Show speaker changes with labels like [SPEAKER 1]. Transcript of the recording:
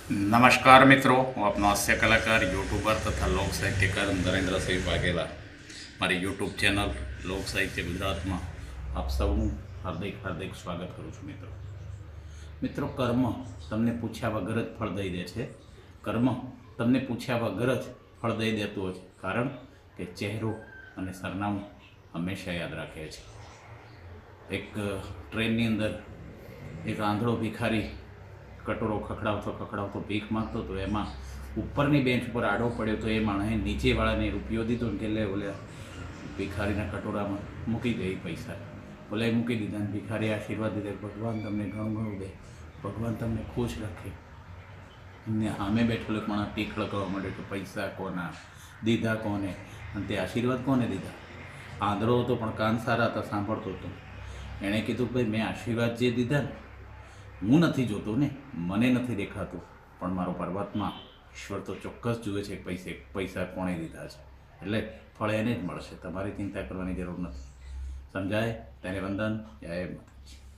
[SPEAKER 1] नमस्कार मित्रों, હું આપનો હાસ્ય કલાકાર યુટ્યુબર તથા લોક સાહિત્યકાર નરેન્દ્રસિંહ વાઘેલા મારી યુટ્યુબ ચેનલ લોક સાહિત્ય ગુજરાતમાં આપ સૌનું હાર્દિક હાર્દિક સ્વાગત કરું છું. મિત્રો, કર્મ તમને પૂછ્યા વગર જ ફળ દઈ દે છે. કર્મ તમને પૂછ્યા વગર જ ફળ દઈ દેતું હોય છે, કારણ કે ચહેરો અને સરનામું હંમેશા યાદ રાખે છે. એક ટ્રેનની અંદર એક આંધળો ભિખારી કટોરો ખખડાવતો ભીખ માંગતો હતો. એમાં ઉપરની બેન્ચ પર આડો પડ્યો તો એ માણસે નીચેવાળાને રૂપિયો દીધો ને કે લે ઓલે ભિખારીના કટોરામાં મૂકી દે પૈસા. ઓલે મૂકી દીધા ને ભિખારી આશીર્વાદ દીધે, ભગવાન તમને ઘણું ઘણું દે, ભગવાન તમને ખુશ રાખે. એમને સામે બેઠેલો એક માણસ ટીકળ કરવા માંડ્યો કે પૈસા કોના દીધા, કોને, અને તે આશીર્વાદ કોને દીધા. આંધળો હતો પણ કાન સારા હતા, સાંભળતો હતો. એણે કીધું ભાઈ, મેં આશીર્વાદ જે દીધા ને હું નથી જોતો ને, મને નથી દેખાતું, પણ મારો પરમાત્મા ઈશ્વર તો ચોક્કસ જુએ છે પૈસા કોણે દીધા છે, એટલે ફળ એને જ મળશે. તમારી ચિંતા કરવાની જરૂર નથી. સમજાય? તેને વંદન. જય માતાજી.